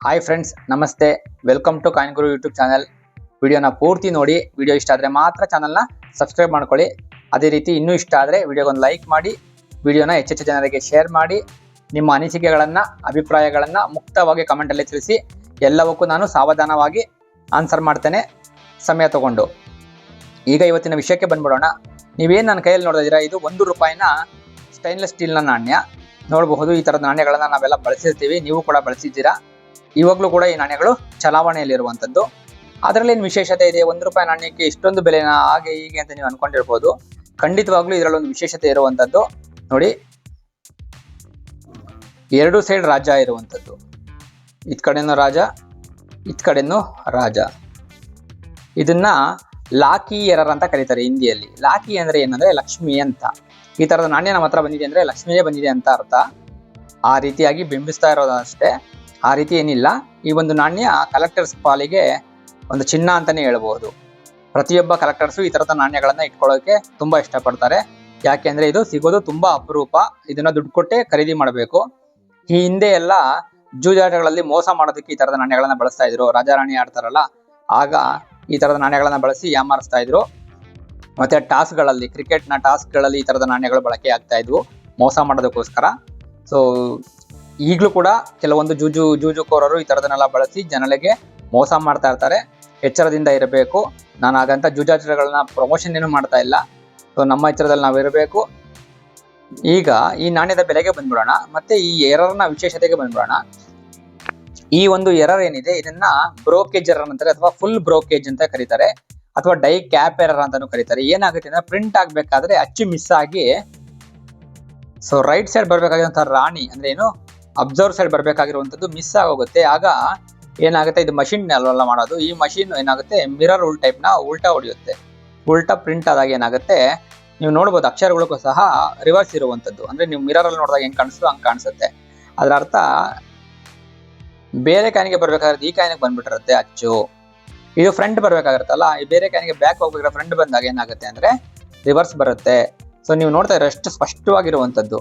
Hi friends, ನಮಸ್ತೆ. Welcome to Coin Guru YouTube channel. ವಿಡಿಯೋನ ಪೂರ್ತಿ ನೋಡಿ. ವಿಡಿಯೋ ಇಷ್ಟ ಆದರೆ ಮಾತ್ರ ಚಾನಲ್ನ ಸಬ್ಸ್ಕ್ರೈಬ್ ಮಾಡ್ಕೊಳ್ಳಿ. ಅದೇ ರೀತಿ ಇನ್ನೂ ಇಷ್ಟ ಆದರೆ ವಿಡಿಯೋಗೊಂದು ಲೈಕ್ ಮಾಡಿ, ವಿಡಿಯೋನ ಹೆಚ್ಚೆಚ್ಚು ಜನರಿಗೆ ಶೇರ್ ಮಾಡಿ. ನಿಮ್ಮ ಅನಿಸಿಕೆಗಳನ್ನು, ಅಭಿಪ್ರಾಯಗಳನ್ನು ಮುಕ್ತವಾಗಿ ಕಮೆಂಟಲ್ಲಿ ತಿಳಿಸಿ. ಎಲ್ಲವಕ್ಕೂ ನಾನು ಸಾವಧಾನವಾಗಿ ಆನ್ಸರ್ ಮಾಡ್ತೇನೆ, ಸಮಯ ತಗೊಂಡು. ಈಗ ಇವತ್ತಿನ ವಿಷಯಕ್ಕೆ ಬಂದ್ಬಿಡೋಣ. ನೀವೇನು ನನ್ನ ಕೈಯಲ್ಲಿ ನೋಡ್ತಾ ಇದ್ದೀರಾ, ಇದು ₹1 ಸ್ಟೈನ್ಲೆಸ್ ಸ್ಟೀಲ್ನ ನಾಣ್ಯ. ನೋಡಬಹುದು, ಈ ಥರದ ನಾಣ್ಯಗಳನ್ನು ನಾವೆಲ್ಲ ಬಳಸಿರ್ತೀವಿ, ನೀವು ಕೂಡ ಬಳಸಿದ್ದೀರಾ. ಇವಾಗಲೂ ಕೂಡ ಈ ನಾಣ್ಯಗಳು ಚಲಾವಣೆಯಲ್ಲಿರುವಂಥದ್ದು. ಅದರಲ್ಲಿ ಏನು ವಿಶೇಷತೆ ಇದೆ? ₹1 ನಾಣ್ಯಕ್ಕೆ ಇಷ್ಟೊಂದು ಬೆಲೆನಾ, ಹಾಗೆ ಹೀಗೆ ಅಂತ ನೀವು ಅನ್ಕೊಂಡಿರ್ಬೋದು. ಖಂಡಿತವಾಗ್ಲೂ ಇದರಲ್ಲೊಂದು ವಿಶೇಷತೆ ಇರುವಂಥದ್ದು. ನೋಡಿ, 2 ಸೈಡ್ ರಾಜ ಇರುವಂಥದ್ದು. ಇತ್ ಕಡೆನೂ ರಾಜ, ಇತ್ ಕಡೆನೂ ರಾಜ. ಇದನ್ನ ಲಾಕಿ ಎರರ್ ಅಂತ ಕರೀತಾರೆ ಹಿಂದಿಯಲ್ಲಿ. ಲಾಕಿ ಅಂದ್ರೆ ಏನಂದ್ರೆ ಲಕ್ಷ್ಮಿ ಅಂತ. ಈ ತರದ ನಾಣ್ಯ ನಮ್ಮ ಹತ್ರ ಬಂದಿದೆ ಅಂದ್ರೆ ಲಕ್ಷ್ಮಿಯೇ ಬಂದಿದೆ ಅಂತ ಅರ್ಥ. ಆ ರೀತಿಯಾಗಿ ಬಿಂಬಿಸ್ತಾ ಇರೋದಷ್ಟೇ, ಆ ರೀತಿ ಏನಿಲ್ಲ. ಈ ಒಂದು ನಾಣ್ಯ ಕಲೆಕ್ಟರ್ಸ್ ಪಾಲಿಗೆ ಒಂದು ಚಿನ್ನ ಅಂತಾನೆ ಹೇಳ್ಬೋದು. ಪ್ರತಿಯೊಬ್ಬ ಕಲೆಕ್ಟರ್ಸು ಈ ತರದ ನಾಣ್ಯಗಳನ್ನ ಇಟ್ಕೊಳ್ಳೋಕೆ ತುಂಬಾ ಇಷ್ಟಪಡ್ತಾರೆ. ಯಾಕೆಂದ್ರೆ ಇದು ಸಿಗೋದು ತುಂಬಾ ಅಪರೂಪ. ಇದನ್ನ ದುಡ್ಡು ಕೊಟ್ಟೆ ಖರೀದಿ ಮಾಡಬೇಕು. ಈ ಹಿಂದೆ ಎಲ್ಲ ಜೂಜಾಟಗಳಲ್ಲಿ ಮೋಸ ಮಾಡೋದಕ್ಕೆ ಈ ತರದ ನಾಣ್ಯಗಳನ್ನ ಬಳಸ್ತಾ ಇದ್ರು. ರಾಜಾರಾಣಿ ಆಡ್ತಾರಲ್ಲ, ಆಗ ಈ ತರದ ನಾಣ್ಯಗಳನ್ನ ಬಳಸಿ ಯಾಮಾರಿಸ್ತಾ ಇದ್ರು. ಮತ್ತೆ ಟಾಸ್ಗಳಲ್ಲಿ, ಕ್ರಿಕೆಟ್ನ ಟಾಸ್ಗಳಲ್ಲಿ ಈ ತರದ ನಾಣ್ಯಗಳು ಬಳಕೆ ಆಗ್ತಾ ಇದ್ವು ಮೋಸ ಮಾಡೋದಕ್ಕೋಸ್ಕರ. ಸೊ ಈಗಲೂ ಕೂಡ ಕೆಲವೊಂದು ಜೂಜುಕೋರರು ಈ ಥರದನ್ನೆಲ್ಲ ಬಳಸಿ ಜನಗಳಿಗೆ ಮೋಸ ಮಾಡ್ತಾ ಇರ್ತಾರೆ. ಎಚ್ಚರದಿಂದ ಇರಬೇಕು. ನಾನು ಹಾಗಂತ ಜೂಜಾಟಗಳನ್ನ ಪ್ರಮೋಷನ್ ಏನು ಮಾಡ್ತಾ ಇಲ್ಲ. ಸೊ ನಮ್ಮ ಎಚ್ಚರದಲ್ಲಿ ನಾವು ಇರಬೇಕು. ಈಗ ಈ ನಾಣ್ಯದ ಬೆಲೆಗೆ ಬಂದ್ಬಿಡೋಣ, ಮತ್ತೆ ಈ ಎರರ್ನ ವಿಶೇಷತೆಗೆ ಬಂದ್ಬಿಡೋಣ. ಈ ಒಂದು ಎರರ್ ಏನಿದೆ, ಇದನ್ನ ಬ್ರೋಕೇಜ್ ಎರರ್ ಅಂತಾರೆ, ಅಥವಾ ಫುಲ್ ಬ್ರೋಕೇಜ್ ಅಂತ ಕರೀತಾರೆ, ಅಥವಾ ಡೈ ಕ್ಯಾಪ್ ಎರರ್ ಅಂತಾನು ಕರೀತಾರೆ. ಏನಾಗುತ್ತೆ ಅಂದ್ರೆ, ಪ್ರಿಂಟ್ ಆಗ್ಬೇಕಾದ್ರೆ ಅಚ್ಚು ಮಿಸ್ ಆಗಿ, ಸೊ ರೈಟ್ ಸೈಡ್ ಬರ್ಬೇಕಾಗಿರುವಂತಹ ರಾಣಿ ಅಂದ್ರೆ ಏನು, ಅಬ್ಸರ್ವ್ ಸೈಡ್ ಬರ್ಬೇಕಾಗಿರುವಂತದ್ದು ಮಿಸ್ ಆಗೋಗುತ್ತೆ. ಆಗ ಏನಾಗುತ್ತೆ, ಇದು ಮಷಿನ್ ಅಲ್ಲೆಲ್ಲ ಮಾಡೋದು. ಈ ಮಷಿನ್ ಏನಾಗುತ್ತೆ, ಮಿರರ್ ಟೈಪ್ ನ ಉಲ್ಟಾ ಹೊಡೆಯುತ್ತೆ. ಉಲ್ಟಾ ಪ್ರಿಂಟ್ ಆದಾಗ ಏನಾಗುತ್ತೆ, ನೀವು ನೋಡ್ಬೋದು ಅಕ್ಷರಗಳಿಗೂ ಸಹ ರಿವರ್ಸ್ ಇರುವಂತದ್ದು. ಅಂದ್ರೆ ನೀವು ಮಿರರ್ ಅಲ್ಲಿ ನೋಡಿದಾಗ ಹೆಂಗ್ ಕಾಣಿಸ್ತೋ ಹಂಗ್ ಕಾಣಿಸುತ್ತೆ. ಅದರ ಅರ್ಥ ಬೇರೆ ಕಾಯಿನಿಗೆ ಬರ್ಬೇಕಾದ್ರೆ ಈ ಕಾಯಿನಿಗೆ ಬಂದ್ಬಿಟ್ಟಿರುತ್ತೆ ಅಚ್ಚು. ಇದು ಫ್ರಂಟ್ ಬರ್ಬೇಕಾಗಿರುತ್ತಲ್ಲ, ಈ ಬೇರೆ ಕಾಯಿನಿಗೆ ಬ್ಯಾಕ್ ಹೋಗ್ಬೇಕಾದ್ರೆ ಫ್ರಂಟ್ ಬಂದಾಗ ಏನಾಗುತ್ತೆ ಅಂದ್ರೆ ರಿವರ್ಸ್ ಬರುತ್ತೆ. ಸೊ ನೀವು ನೋಡ್ತಾ ಇದ್ರೆ ಎಷ್ಟು ಸ್ಪಷ್ಟವಾಗಿರುವಂತದ್ದು.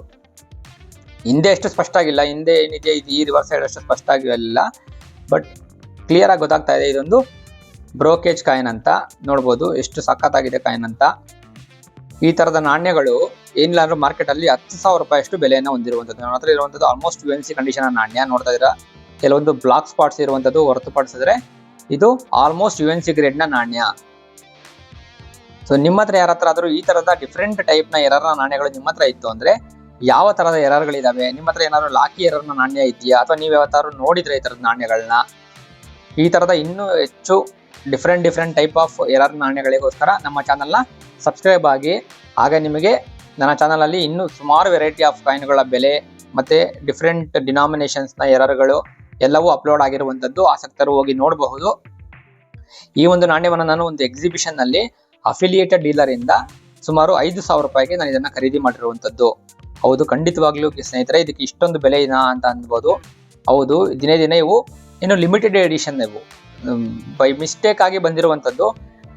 ಹಿಂದೆ ಎಷ್ಟು ಸ್ಪಷ್ಟ ಆಗಿಲ್ಲ, ಹಿಂದೆ ಏನಿದೆ ಈ ರಿವರ್ಸ್ ಸೈಡ್ ಅಷ್ಟು ಸ್ಪಷ್ಟ ಆಗಿರಲಿಲ್ಲ, ಬಟ್ ಕ್ಲಿಯರ್ ಆಗಿ ಗೊತ್ತಾಗ್ತಾ ಇದೆ. ಇದೊಂದು ಬ್ರೋಕೇಜ್ ಕಾಯಿನ್ ಅಂತ ನೋಡ್ಬೋದು, ಎಷ್ಟು ಸಖತ್ತಾಗಿದೆ ಕಾಯಿನ್ ಅಂತ. ಈ ತರದ ನಾಣ್ಯಗಳು ಏನಿಲ್ಲ ಅಂದ್ರೆ ಮಾರ್ಕೆಟ್ ಅಲ್ಲಿ ₹10,000 ಅಷ್ಟು ಬೆಲೆಯನ್ನು ಹೊಂದಿರುವಂತದ್ದು. ನನ್ನ ಹತ್ರ ಇರುವಂತದ್ದು ಆಲ್ಮೋಸ್ಟ್ UNC ಕಂಡೀಷನ್ ನಾಣ್ಯ. ನೋಡ್ತಾ ಇದ್ದೀರಾ, ಕೆಲವೊಂದು ಬ್ಲಾಕ್ ಸ್ಪಾಟ್ಸ್ ಇರುವಂತದ್ದು ಹೊರತುಪಡಿಸಿದ್ರೆ ಇದು ಆಲ್ಮೋಸ್ಟ್ UNC ಗ್ರೇಡ್ ನ ನಾಣ್ಯ. ಸೊ ನಿಮ್ಮ ಹತ್ರ ಯಾರ ಹತ್ರ ಆದ್ರೂ ಈ ತರದ ಡಿಫ್ರೆಂಟ್ ಟೈಪ್ ನ ಎರರ್ನ ನಾಣ್ಯಗಳು ನಿಮ್ಮ ಹತ್ರ ಇತ್ತು ಅಂದ್ರೆ, ಯಾವ ತರದ ಎರರ್ಗಳಿದಾವೆ, ನಿಮ್ಮ ಹತ್ರ ಏನಾದ್ರು ಲಾಕಿ ಎರರ್ನ ನಾಣ್ಯ ಇದೆಯಾ, ಅಥವಾ ನೀವು ಯಾವತ್ತಾದ್ರು ನೋಡಿದ್ರೆ ಈ ತರದ ನಾಣ್ಯಗಳನ್ನ, ಈ ತರದ ಇನ್ನೂ ಹೆಚ್ಚು ಡಿಫ್ರೆಂಟ್ ಟೈಪ್ ಆಫ್ ಎರರ್ ನಾಣ್ಯಗಳಿಗೋಸ್ಕರ ನಮ್ಮ ಚಾನಲ್ನ ಸಬ್ಸ್ಕ್ರೈಬ್ ಆಗಿ. ಆಗ ನಿಮಗೆ ನನ್ನ ಚಾನಲ್ ಅಲ್ಲಿ ಇನ್ನೂ ಸುಮಾರು ವೆರೈಟಿ ಆಫ್ ಕಾಯಿನ್ಗಳ ಬೆಲೆ ಮತ್ತೆ ಡಿಫ್ರೆಂಟ್ ಡಿನಾಮಿನೇಷನ್ಸ್ನ ಎರರ್ಗಳು ಎಲ್ಲವೂ ಅಪ್ಲೋಡ್ ಆಗಿರುವಂತದ್ದು. ಆಸಕ್ತರು ಹೋಗಿ ನೋಡಬಹುದು. ಈ ಒಂದು ನಾಣ್ಯವನ್ನು ನಾನು ಒಂದು ಎಕ್ಸಿಬಿಷನ್ ನಲ್ಲಿ ಅಫಿಲಿಯೇಟೆಡ್ ಡೀಲರ್ ಇಂದ ಸುಮಾರು ₹5,000ಗೆ ನಾನು ಇದನ್ನ ಖರೀದಿ ಮಾಡಿರುವಂತದ್ದು. ಹೌದು, ಖಂಡಿತವಾಗ್ಲೂ ಸ್ನೇಹಿತರೆ, ಇದಕ್ಕೆ ಇಷ್ಟೊಂದು ಬೆಲೆ ಇದಾ ಅಂತ ಅನ್ಬೋದು. ಹೌದು, ದಿನೇ ಇವು ಇನ್ನು ಲಿಮಿಟೆಡ್ ಎಡಿಷನ್, ಇವು ಬೈ ಮಿಸ್ಟೇಕ್ ಆಗಿ ಬಂದಿರುವಂತದ್ದು.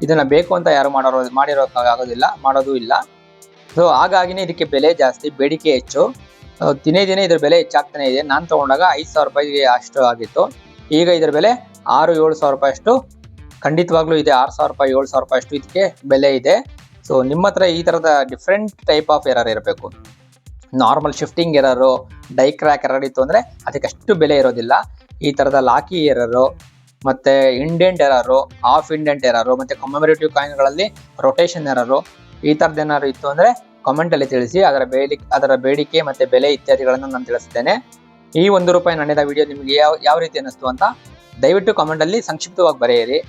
ಇದನ್ನ ಬೇಕು ಅಂತ ಯಾರು ಮಾಡಿರೋಕ್ಕಾಗೋದಿಲ್ಲ, ಮಾಡೋದು ಇಲ್ಲ. ಸೊ ಹಾಗಾಗಿನೇ ಇದಕ್ಕೆ ಬೆಲೆ ಜಾಸ್ತಿ, ಬೇಡಿಕೆ ಹೆಚ್ಚು. ದಿನೇ ಇದರ ಬೆಲೆ ಹೆಚ್ಚಾಗ್ತಾನೆ ಇದೆ. ನಾನು ತಗೊಂಡಾಗ ₹5,000 ಅಷ್ಟು ಆಗಿತ್ತು. ಈಗ ಇದರ ಬೆಲೆ ₹6,000-7,000 ಅಷ್ಟು ಖಂಡಿತವಾಗ್ಲೂ ಇದೆ. ₹6,000 7,000 ಅಷ್ಟು ಇದಕ್ಕೆ ಬೆಲೆ ಇದೆ. ಸೊ ನಿಮ್ಮ ಹತ್ರ ಈ ತರದ ಡಿಫ್ರೆಂಟ್ ಟೈಪ್ ಆಫ್ ಎರರ್ ಇರಬೇಕು. Normal shifting error, die crack error ಇತ್ತು ಅಂದ್ರೆ ಅದಕ್ಕೆ ಅಷ್ಟು ಬೆಲೆ ಇರೋದಿಲ್ಲ. ಈ ತರದ ಲಾಕಿ ಎರರು, ಮತ್ತೆ ಇಂಡೆಂಟ್ ಎರರು, ಆಫ್ ಇಂಡೆಂಟ್ ಎರರು, ಮತ್ತೆ ಕಮೆಮರೇಟಿವ್ ಕಾಯಿನ್ಗಳಲ್ಲಿ ರೊಟೇಷನ್ ಎರರು, ಈ ತರದ ಏನಾದ್ರು ಇತ್ತು ಅಂದ್ರೆ ಕಾಮೆಂಟ್ ಅಲ್ಲಿ ತಿಳಿಸಿ. ಅದರ ಬೇಡಿಕೆ ಮತ್ತೆ ಬೆಲೆ ಇತ್ಯಾದಿಗಳನ್ನು ನಾನು ತಿಳಿಸ್ತೇನೆ. ಈ ₹1 ನಾಣ್ಯದ ವಿಡಿಯೋ ನಿಮಗೆ ಯಾವ ರೀತಿ ಅನ್ನಿಸ್ತು ಅಂತ ದಯವಿಟ್ಟು ಕಾಮೆಂಟ್ ಅಲ್ಲಿ ಸಂಕ್ಷಿಪ್ತವಾಗಿ ಬರೆಯಿರಿ.